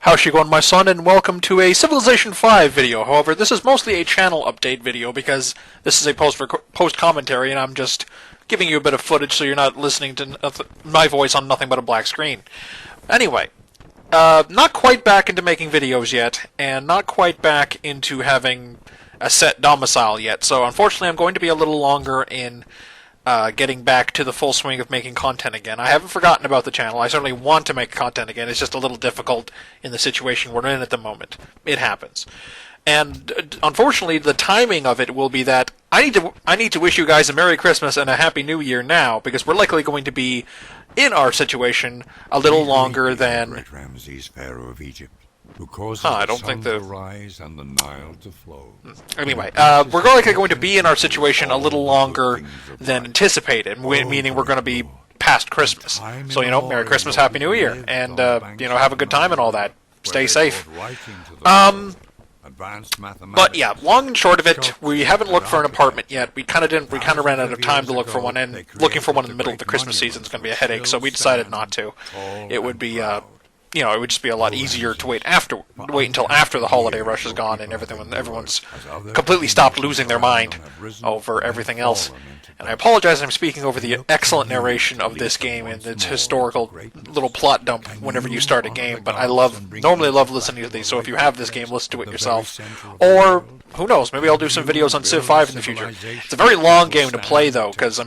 How's she going, my son, and welcome to a Civilization V video. However, this is mostly a channel update video because this is a post commentary, and I'm just giving you a bit of footage so you're not listening to my voice on nothing but a black screen. Anyway, not quite back into making videos yet, and not quite back into having a set domicile yet, so unfortunately I'm going to be a little longer in getting back to the full swing of making content again. I haven't forgotten about the channel. I certainly want to make content again. It's just a little difficult in the situation we're in at the moment. It happens. And unfortunately, the timing of it will be that I need to wish you guys a Merry Christmas and a Happy New Year now, because we're likely going to be in our situation a little longer than Ramses, Pharaoh of Egypt, who causes I the don't sun think the to rise and the Nile to flow. Anyway, we're likely going to be in our situation a little longer than anticipated, meaning we're going to be past Christmas. So, Merry Christmas, Happy New Year, and, have a good time and all that. Stay safe. But yeah, long and short of it, we haven't looked for an apartment yet. We kind of ran out of time to look for one, and looking for one in the middle of the Christmas season is going to be a headache, so we decided not to. It would be, it would just be a lot easier to wait until after the holiday rush is gone and everything, when everyone's completely stopped losing their mind over everything else. And I apologize I'm speaking over the excellent narration of this game and its historical little plot dump whenever you start a game, but I normally love listening to these, so if you have this game, listen to it yourself. Or, who knows, maybe I'll do some videos on Civ 5 in the future. It's a very long game to play, though, because,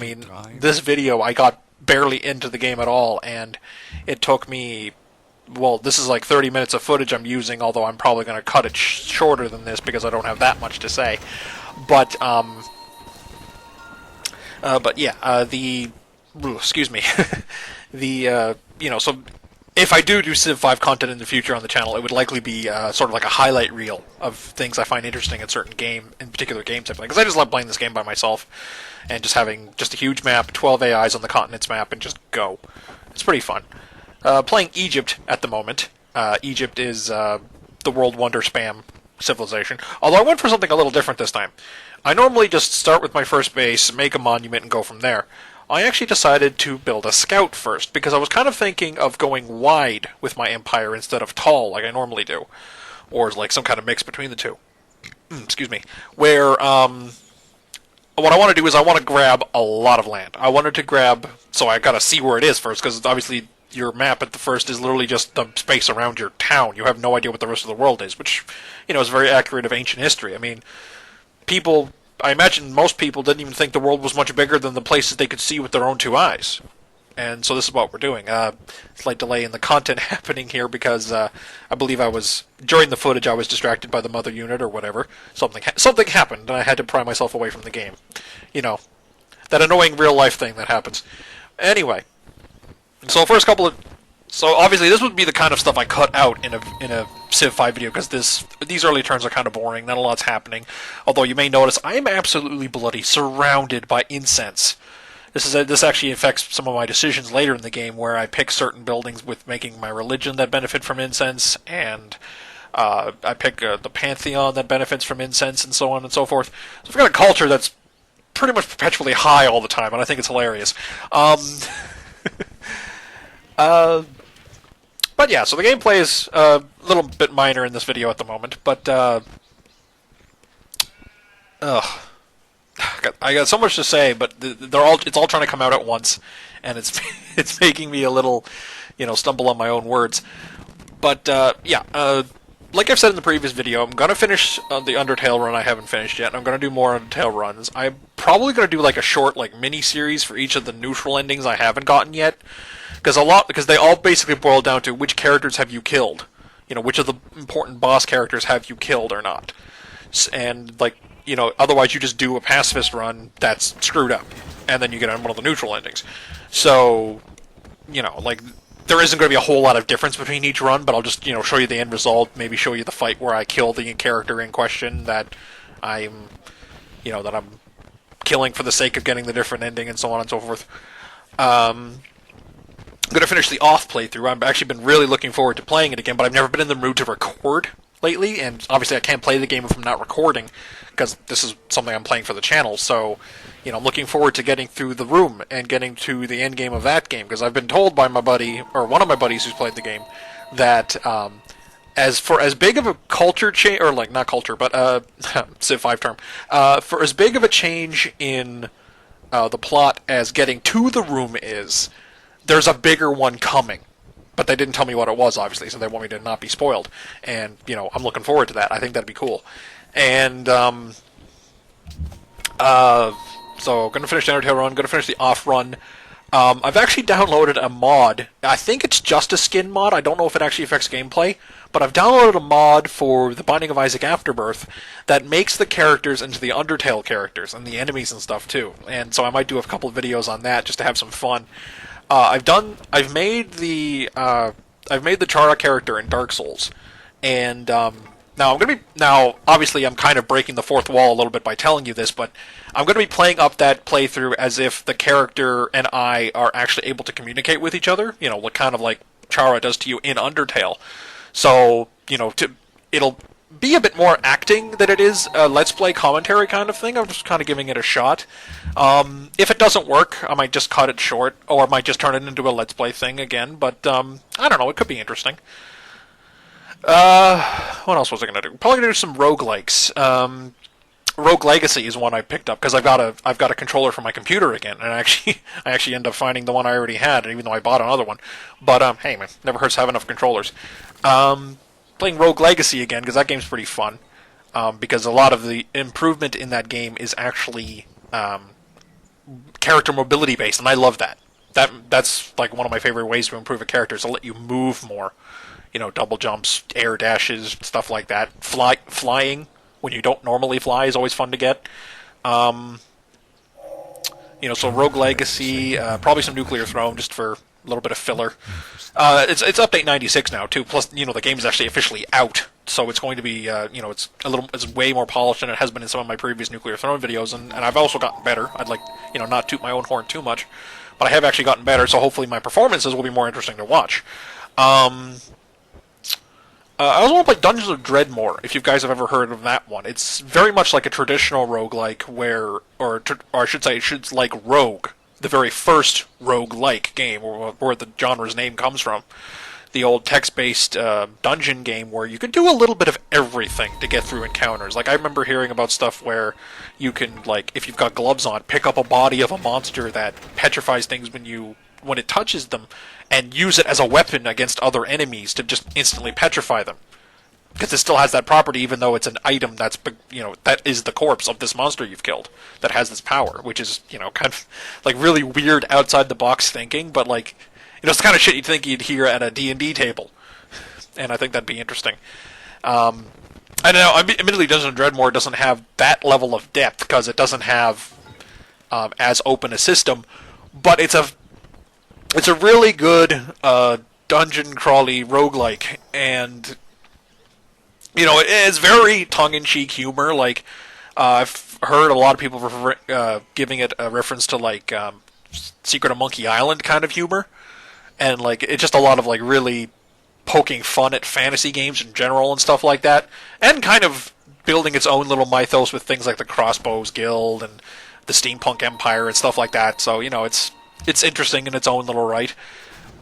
this video, I got barely into the game at all, and it took me... Well, this is like 30 minutes of footage I'm using, although I'm probably going to cut it shorter than this because I don't have that much to say. But yeah, excuse me. So if I do Civ 5 content in the future on the channel, it would likely be sort of like a highlight reel of things I find interesting in particular games I play. Because I just love playing this game by myself and just having just a huge map, 12 AIs on the continents map, and just go. It's pretty fun. Playing Egypt at the moment. Egypt is the World Wonder spam civilization. Although I went for something a little different this time. I normally just start with my first base, make a monument, and go from there. I actually decided to build a scout first, because I was kind of thinking of going wide with my empire instead of tall, like I normally do. Or like some kind of mix between the two. Excuse me. Where, what I want to do is I want to grab a lot of land. I wanted to grab... So I gotta see where it is first, because obviously... Your map at the first is literally just the space around your town. You have no idea what the rest of the world is, which, is very accurate of ancient history. I imagine most people didn't even think the world was much bigger than the places they could see with their own two eyes. And so this is what we're doing. Slight delay in the content happening here because I believe during the footage I was distracted by the mother unit or whatever. Something happened and I had to pry myself away from the game. That annoying real life thing that happens. Anyway. So so obviously this would be the kind of stuff I cut out in a Civ 5 video, because these early turns are kind of boring, not a lot's happening. Although you may notice I am absolutely bloody surrounded by incense. This actually affects some of my decisions later in the game, where I pick certain buildings with making my religion that benefit from incense, and I pick the pantheon that benefits from incense, and so on and so forth. So I've got a culture that's pretty much perpetually high all the time, and I think it's hilarious. But yeah, so the gameplay is a little bit minor in this video at the moment, but, I got so much to say, but it's all trying to come out at once, and it's making me a little, stumble on my own words. But, like I've said in the previous video, I'm going to finish the Undertale run I haven't finished yet, and I'm going to do more Undertale runs. I'm probably going to do like a short, mini-series for each of the neutral endings I haven't gotten yet. Because they all basically boil down to which characters have you killed. Which of the important boss characters have you killed or not. And, otherwise you just do a pacifist run that's screwed up. And then you get on one of the neutral endings. So, there isn't going to be a whole lot of difference between each run, but I'll just, show you the end result, maybe show you the fight where I kill the character in question that I'm killing for the sake of getting the different ending and so on and so forth. I'm going to finish the off playthrough. I've actually been really looking forward to playing it again, but I've never been in the mood to record lately, and obviously I can't play the game if I'm not recording, because this is something I'm playing for the channel, so, I'm looking forward to getting through the room and getting to the end game of that game, because I've been told by my buddy, or one of my buddies who's played the game, that as big of a culture change, or like not culture, but Civ 5 term, for as big of a change in the plot as getting to the room is, there's a bigger one coming. But they didn't tell me what it was, obviously, so they want me to not be spoiled. And, I'm looking forward to that. I think that'd be cool. And, so, going to finish the Undertale run, going to finish the off run. I've actually downloaded a mod. I think it's just a skin mod. I don't know if it actually affects gameplay. But I've downloaded a mod for The Binding of Isaac Afterbirth that makes the characters into the Undertale characters, and the enemies and stuff, too. And so I might do a couple of videos on that, just to have some fun. I've made the Chara character in Dark Souls, and now obviously I'm kind of breaking the fourth wall a little bit by telling you this, but I'm going to be playing up that playthrough as if the character and I are actually able to communicate with each other. What kind of like Chara does to you in Undertale. So it'll be a bit more acting than it is a Let's Play commentary kind of thing. I'm just kind of giving it a shot. If it doesn't work, I might just cut it short, or I might just turn it into a Let's Play thing again, but I don't know, it could be interesting. What else was I going to do? Probably going to do some roguelikes. Rogue Legacy is one I picked up, because I've got a controller for my computer again, and I actually ended up finding the one I already had, even though I bought another one. But, hey man, never hurts to have enough controllers. Playing Rogue Legacy again, because that game's pretty fun. Because a lot of the improvement in that game is actually character mobility based, and I love that. That's like one of my favorite ways to improve a character, is to let you move more. Double jumps, air dashes, stuff like that. Flying when you don't normally fly is always fun to get. So Rogue Legacy, probably some Nuclear Throne just for a little bit of filler. It's update 96 now too. Plus, the game is actually officially out, so it's going to be, it's way more polished than it has been in some of my previous Nuclear Throne videos, and I've also gotten better. I'd like, not toot my own horn too much, but I have actually gotten better. So hopefully my performances will be more interesting to watch. I also want to play Dungeons of Dreadmore, if you guys have ever heard of that one. It's very much like a traditional roguelike or I should say, it's like Rogue, the very first roguelike game, where the genre's name comes from. The old text-based dungeon game where you can do a little bit of everything to get through encounters. Like, I remember hearing about stuff where you can, like, if you've got gloves on, pick up a body of a monster that petrifies things when it touches them, and use it as a weapon against other enemies to just instantly petrify them. Because it still has that property, even though it's an item that is the corpse of this monster you've killed, that has this power, which is, kind of, like, really weird outside-the-box thinking, but, like, it's the kind of shit you'd think you'd hear at a D&D table. And I think that'd be interesting. I don't know, admittedly, Dungeons & Dreadmore doesn't have that level of depth, because it doesn't have as open a system, but it's a really good dungeon crawly roguelike, and it is very tongue-in-cheek humor. Like, I've heard a lot of people giving it a reference to like Secret of Monkey Island kind of humor, and like it's just a lot of like really poking fun at fantasy games in general and stuff like that, and kind of building its own little mythos with things like the Crossbows Guild and the Steampunk Empire and stuff like that. So it's interesting in its own little right.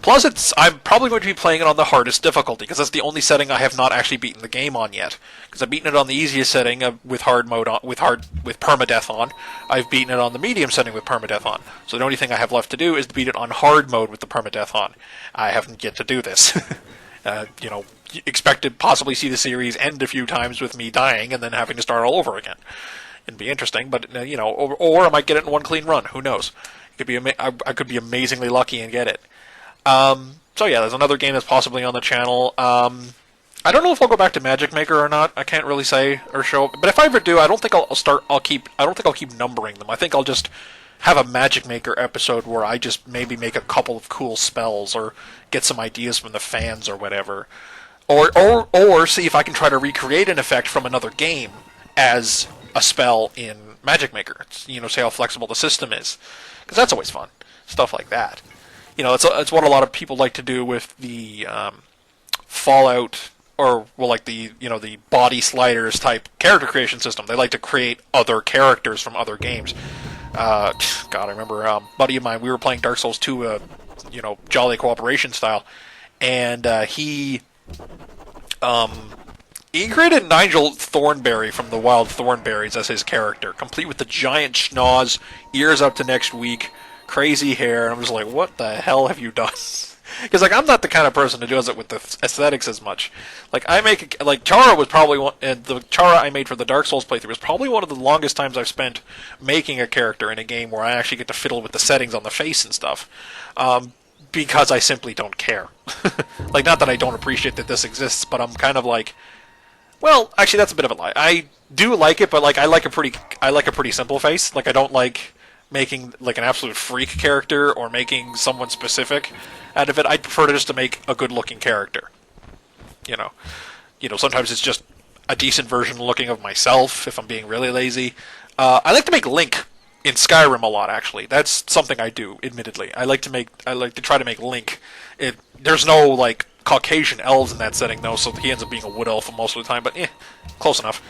Plus, I'm probably going to be playing it on the hardest difficulty, because that's the only setting I have not actually beaten the game on yet. Because I've beaten it on the easiest setting with hard mode on, with permadeath on. I've beaten it on the medium setting with permadeath on. So the only thing I have left to do is to beat it on hard mode with the permadeath on. I haven't yet to do this. Expect to possibly see the series end a few times with me dying and then having to start all over again. It'd be interesting, but or I might get it in one clean run. Who knows? It could be I could be amazingly lucky and get it. So yeah, there's another game that's possibly on the channel. I don't know if I'll go back to Magic Maker or not. I can't really say or show. But if I ever do, I don't think I don't think I'll keep numbering them. I think I'll just have a Magic Maker episode where I just maybe make a couple of cool spells or get some ideas from the fans or whatever. Or see if I can try to recreate an effect from another game as a spell in Magic Maker. See how flexible the system is. Because that's always fun. Stuff like that. It's what a lot of people like to do with the Fallout, or like the body sliders type character creation system. They like to create other characters from other games. God, I remember a buddy of mine, we were playing Dark Souls 2, Jolly Cooperation style, and he He created Nigel Thornberry from the Wild Thornberries as his character, complete with the giant schnoz, ears up to next week, crazy hair, and I'm just like, what the hell have you done? Because like I'm not the kind of person who does it with the aesthetics as much. Like Chara was probably one, and the Chara I made for the Dark Souls playthrough was probably one of the longest times I've spent making a character in a game where I actually get to fiddle with the settings on the face and stuff. Because I simply don't care. Like, not that I don't appreciate that this exists, but I'm kind of like, well, actually that's a bit of a lie. I do like it, but like I like a pretty simple face. Like I don't like making like an absolute freak character or making someone specific out of it. I prefer just to make a good-looking character. You know, sometimes it's just a decent version looking of myself if I'm being really lazy. I like to make Link in Skyrim a lot. Actually, that's something I do. Admittedly, I like to try to make Link. There's no like Caucasian elves in that setting though, so he ends up being a wood elf most of the time. But close enough.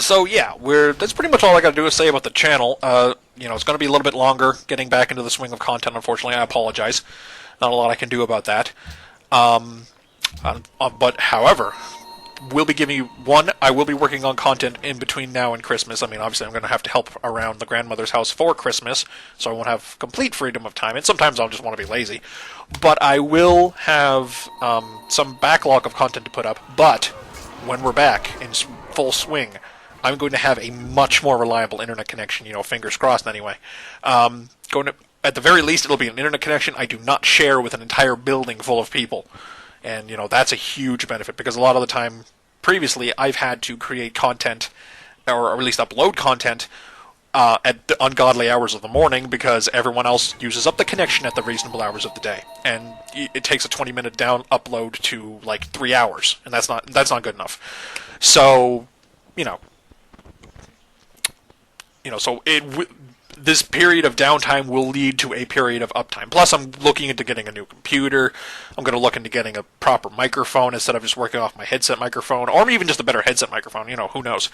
So yeah, that's pretty much all I got to do is say about the channel. It's going to be a little bit longer getting back into the swing of content. Unfortunately, I apologize. Not a lot I can do about that. But however, I will be working on content in between now and Christmas. I mean, obviously, I'm going to have to help around the grandmother's house for Christmas, so I won't have complete freedom of time. And sometimes I'll just want to be lazy. But I will have some backlog of content to put up. But when we're back in full swing, I'm going to have a much more reliable internet connection. Fingers crossed anyway. At the very least, it'll be an internet connection I do not share with an entire building full of people. And, that's a huge benefit, because a lot of the time, previously, I've had to create content, or at least upload content, at the ungodly hours of the morning, because everyone else uses up the connection at the reasonable hours of the day. And it takes a 20-minute down upload to, like, 3 hours, and that's not good enough. So, this period of downtime will lead to a period of uptime. Plus, I'm looking into getting a new computer. I'm going to look into getting a proper microphone instead of just working off my headset microphone, or even just a better headset microphone. Who knows?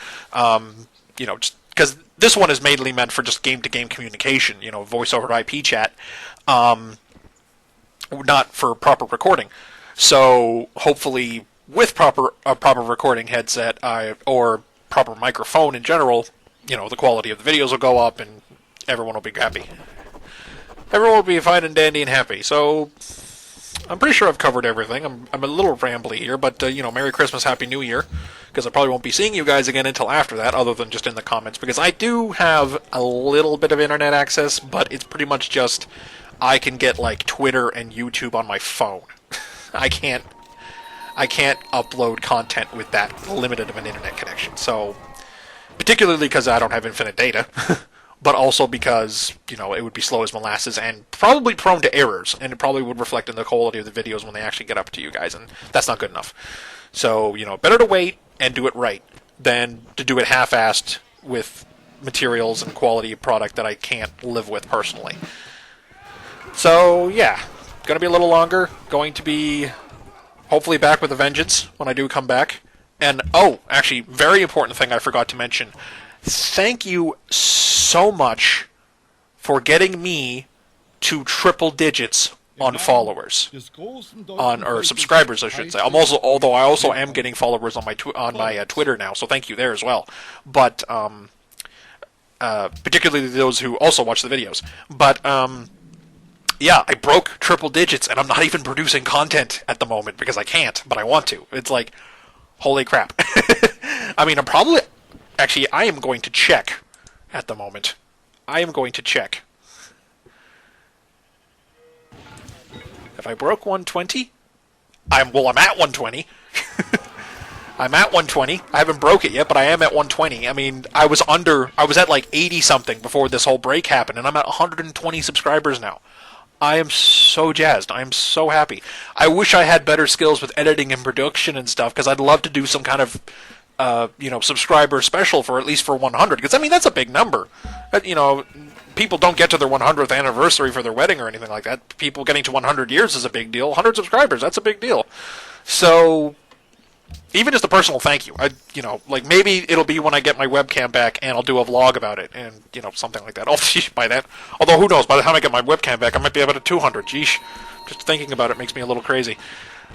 Just because this one is mainly meant for just game-to-game communication. Voice over IP chat, not for proper recording. So hopefully, with proper recording headset or proper microphone in general, the quality of the videos will go up and everyone will be happy. Everyone will be fine and dandy and happy. So, I'm pretty sure I've covered everything. I'm a little rambly here, but, Merry Christmas, Happy New Year. Because I probably won't be seeing you guys again until after that, other than just in the comments. Because I do have a little bit of internet access, but it's pretty much just I can get, like, Twitter and YouTube on my phone. I can't upload content with that limited of an internet connection. So, particularly because I don't have infinite data. But also because, it would be slow as molasses and probably prone to errors, and it probably would reflect in the quality of the videos when they actually get up to you guys, and that's not good enough. So, better to wait and do it right than to do it half-assed with materials and quality of product that I can't live with personally. So, yeah, going to be a little longer, going to be hopefully back with a vengeance when I do come back. And, actually, very important thing I forgot to mention. Thank you so much for getting me to triple digits on followers, or subscribers, I should say. Although I also am getting followers on my Twitter now, so thank you there as well. But particularly those who also watch the videos. But yeah, I broke triple digits, and I'm not even producing content at the moment because I can't, but I want to. It's like, holy crap! I mean, I am going to check at the moment. I am going to check. If I broke 120, I'm at 120. I'm at 120. I haven't broke it yet, but I am at 120. I mean, I was at like 80 something before this whole break happened, and I'm at 120 subscribers now. I am so jazzed. I am so happy. I wish I had better skills with editing and production and stuff, because I'd love to do some kind of subscriber special for at least for 100, because I mean that's a big number. People don't get to their 100th anniversary for their wedding or anything like that. People getting to 100 years is a big deal. 100 subscribers, that's a big deal. So even just a personal thank you. Maybe it'll be when I get my webcam back and I'll do a vlog about it and something like that. By that, although who knows? By the time I get my webcam back, I might be able to 200. Geesh, Just thinking about it makes me a little crazy.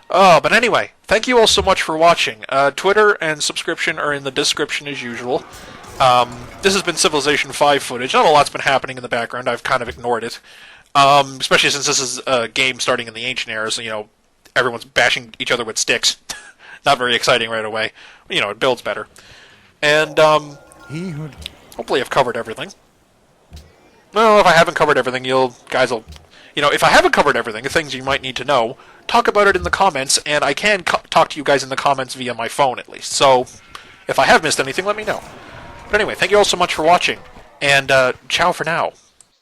Oh, but anyway, thank you all so much for watching. Twitter and subscription are in the description as usual. This has been Civilization 5 footage. Not a lot's been happening in the background. I've kind of ignored it. Especially since this is a game starting in the ancient era, so, everyone's bashing each other with sticks. Not very exciting right away. It builds better. And, hopefully I've covered everything. Well, if I haven't covered everything, guys will... if I haven't covered everything, the things you might need to know, talk about it in the comments, and I can talk to you guys in the comments via my phone, at least. So, if I have missed anything, let me know. But anyway, thank you all so much for watching, and ciao for now.